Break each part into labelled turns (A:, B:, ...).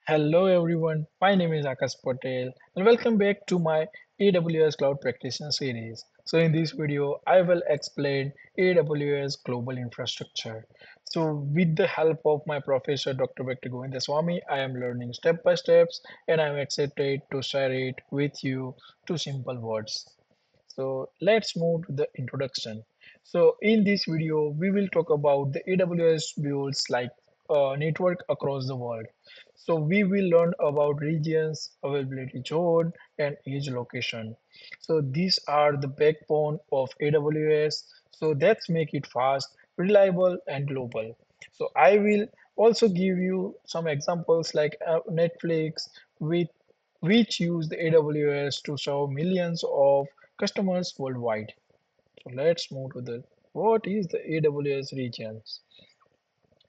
A: Hello everyone, my name is Akash Patel and welcome back to my AWS Cloud Practitioner series. So in this video, I will explain AWS Global Infrastructure. So with the help of my professor Dr. Victor Govindaswamy, I am learning step by steps and I am excited to share it with you to simple words. So let's move to the introduction. So in this video, we will talk about the AWS builds like network across the world. So we will learn about regions, availability zone, and edge location. So these are the backbone of AWS. So that's make it fast, reliable, and global. So I will also give you some examples like Netflix with which use the AWS to serve millions of customers worldwide. So let's move to the what is the AWS regions.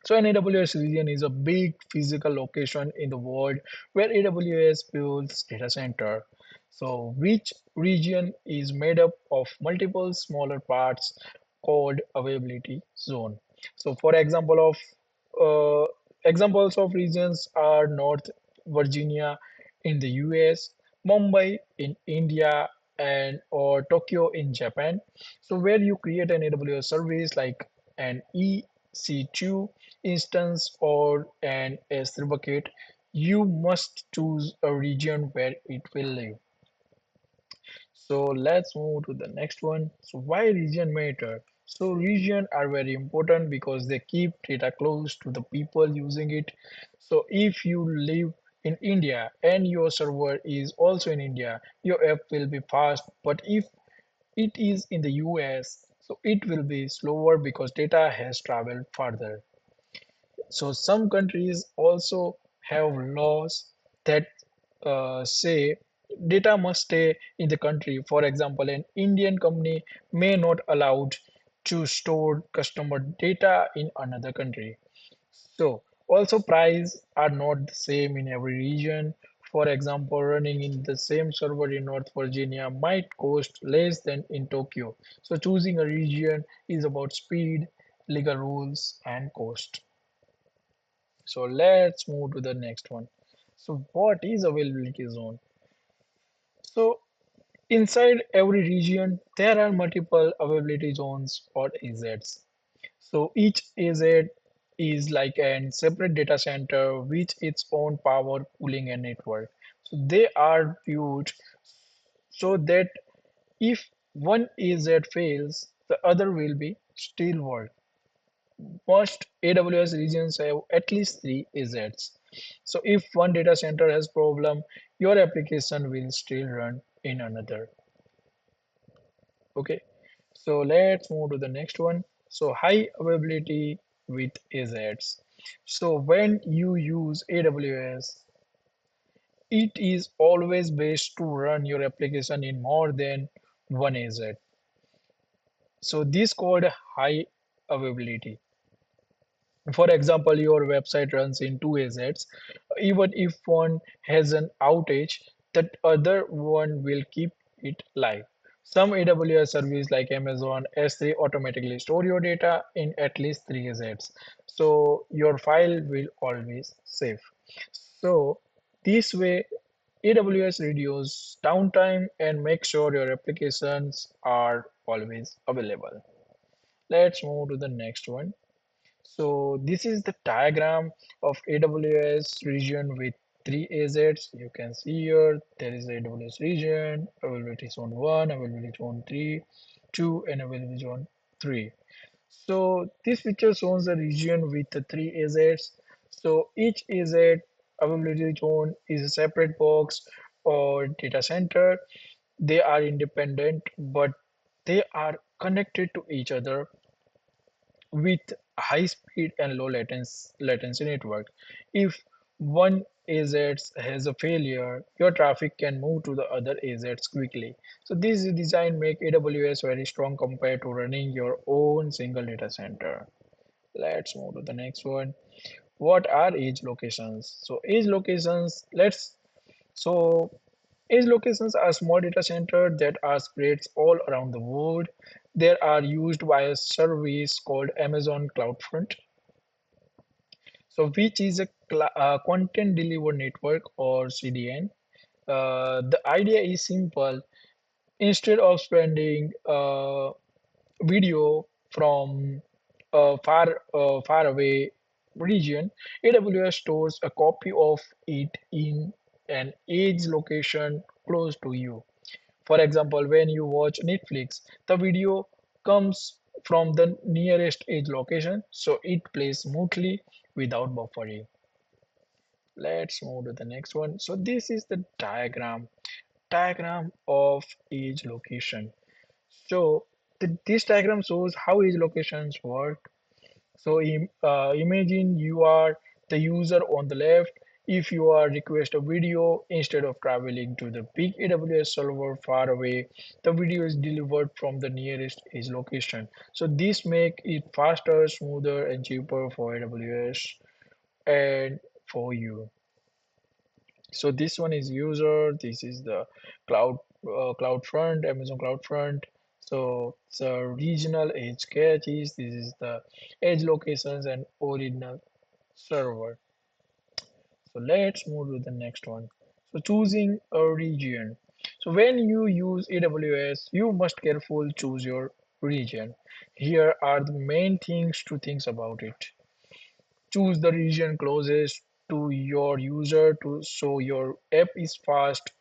A: So an AWS region is a big physical location in the world where AWS builds data center. So which region is made up of multiple smaller parts called availability zone. So for examples of regions are North Virginia in the US, Mumbai in India, and or Tokyo in Japan. So where you create an AWS service like an EC2 instance or an S3 bucket, you must choose a region where it will live. So let's move to the next one. So why region matter? So region are very important because they keep data close to the people using it. So if you live in India and your server is also in India, your app will be fast. But if it is in the US, so it will be slower because data has traveled farther. So some countries also have laws that say data must stay in the country. For example, an Indian company may not allowed to store customer data in another country. So also price are not the same in every region. For example, running in the same server in North Virginia might cost less than in Tokyo. So choosing a region is about speed, legal rules, and cost. So let's move to the next one. So what is availability zone? So inside every region, there are multiple availability zones or AZs. So each AZ is like a separate data center with its own power, cooling, and network. So they are viewed so that if one AZ fails, the other will be still work. Most AWS regions have at least three AZs. So if one data center has problem, your application will still run in another. Okay, so let's move to the next one. So high availability with AZs. So when you use AWS, it is always best to run your application in more than one AZ. So this called high availability. For example, your website runs in two assets. Even if one has an outage, that other one will keep it live. Some AWS service like Amazon S3 automatically store your data in at least three assets. So your file will always save. So this way, AWS reduce downtime and make sure your applications are always available. Let's move to the next one. So this is the diagram of AWS region with three AZs. You can see here there is AWS region, availability zone 1, availability zone 3, 2, and availability zone 3. So this picture shows the region with the three AZs. So each AZ availability zone is a separate box or data center. They are independent, but they are connected to each other with high speed and low latency network. If one AZ has a failure, your traffic can move to the other AZs quickly. So this design make AWS very strong compared to running your own single data center. Let's move to the next one. What are edge locations? So edge locations, so edge locations are small data centers that are spread all around the world. They are used by a service called Amazon CloudFront, so which is a content deliver network or CDN. The idea is simple. Instead of spending video from a far away region, AWS stores a copy of it in an edge location close to you. For example, when you watch Netflix, the video comes from the nearest edge location, so it plays smoothly without buffering. Let's move to the next one. So this is the diagram of edge location. So this diagram shows how edge locations work. So imagine you are the user on the left. If you are request a video, instead of traveling to the big AWS server far away, the video is delivered from the nearest edge location. So this make it faster, smoother, and cheaper for AWS and for you. So this one is user. This is the cloud front, Amazon Cloud Front. So it's a regional edge caches. This is the edge locations and original server. So let's move to the next one. So choosing a region. So when you use AWS, you must careful choose your region. Here are the main things to think about it. Choose the region closest to your user to so your app is fast.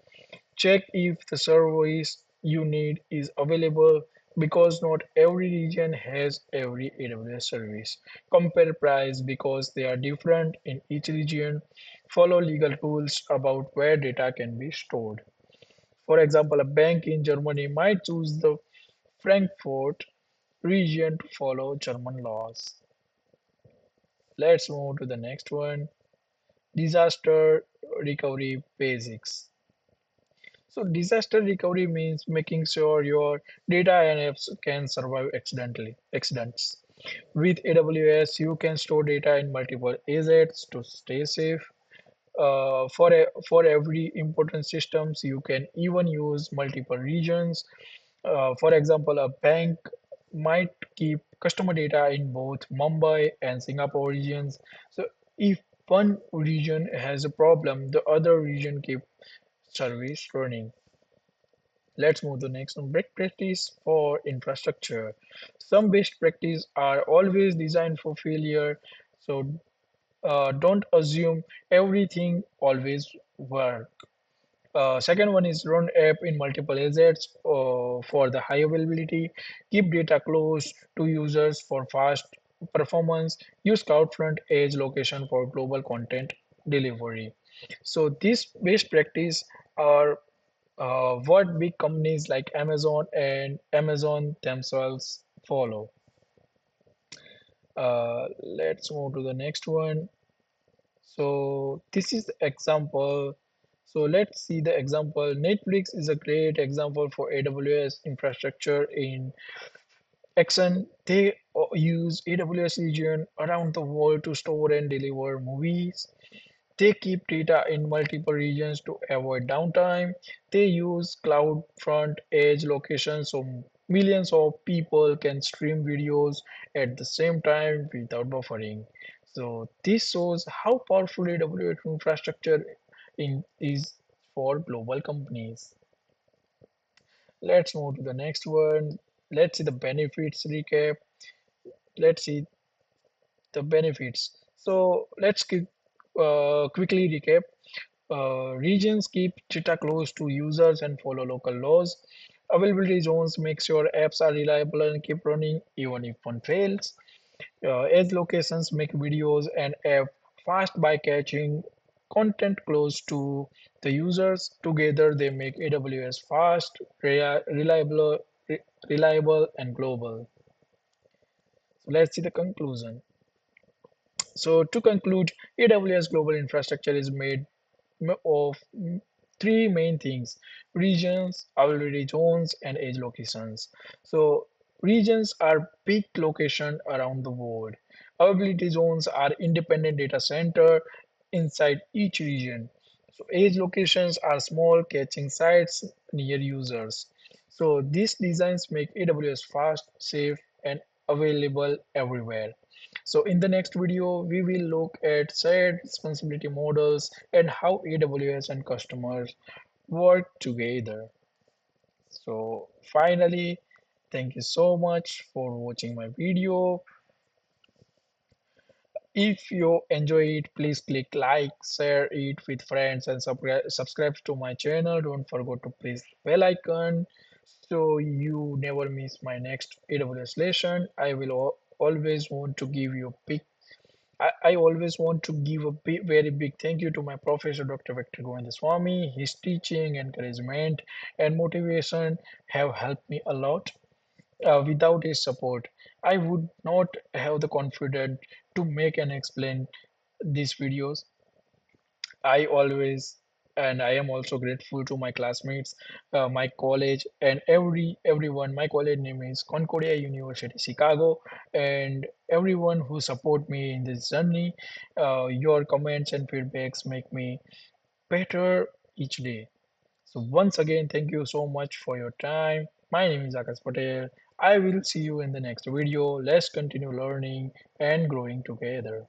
A: Check if the service you need is available because not every region has every AWS service. Compare price because they are different in each region. Follow legal rules about where data can be stored. For example, a bank in Germany might choose the Frankfurt region to follow German laws. Let's move to the next one. Disaster recovery basics. So disaster recovery means making sure your data and apps can survive accidents. With AWS, you can store data in multiple assets to stay safe. For every important systems, you can even use multiple regions. For example, a bank might keep customer data in both Mumbai and Singapore regions. So if one region has a problem, the other region keep service running. Let's move to the next one. Best practice for infrastructure. Some best practice are always designed for failure. So don't assume everything always work. Second one is run app in multiple assets for the high availability. Keep data close to users for fast performance. Use CloudFront edge location for global content delivery. So these best practice are what big companies like Amazon themselves follow. Let's move to the next one. So this is the example. So let's see the example. Netflix is a great example for AWS infrastructure in Exxon. They use AWS region around the world to store and deliver movies. They keep data in multiple regions to avoid downtime. They use CloudFront edge locations so millions of people can stream videos at the same time without buffering. So this shows how powerful AWS infrastructure is for global companies. Let's move to the next one. Let's see the benefits recap. Let's see the benefits. So quickly recap. Regions keep data close to users and follow local laws. Availability zones make sure apps are reliable and keep running even if one fails. Edge locations make videos and app fast by catching content close to the users. Together, they make AWS fast, reliable, and global. So let's see the conclusion. So to conclude, AWS Global Infrastructure is made of three main things: regions, availability zones, and edge locations. So regions are big location around the world. Availability zones are independent data center inside each region. So edge locations are small catching sites near users. So these designs make AWS fast, safe, and available everywhere. So in the next video, we will look at shared responsibility models and how AWS and customers work together. So finally, thank you so much for watching my video. If you enjoy it, please click like, share it with friends, and subscribe to my channel. Don't forget to press the bell icon so you never miss my next AWS lesson. I will always want to give you a big I always want to give a very big thank you to my professor, Dr. Victor Govindaswamy. His teaching, encouragement, and motivation have helped me a lot. Without his support, I would not have the confidence to make and explain these videos. I always and I am also grateful to my classmates, my college, and everyone. My college name is Concordia University, Chicago, and everyone who support me in this journey. Your comments and feedbacks make me better each day. So once again, thank you so much for your time. My name is Akash Patel. I will see you in the next video. Let's continue learning and growing together.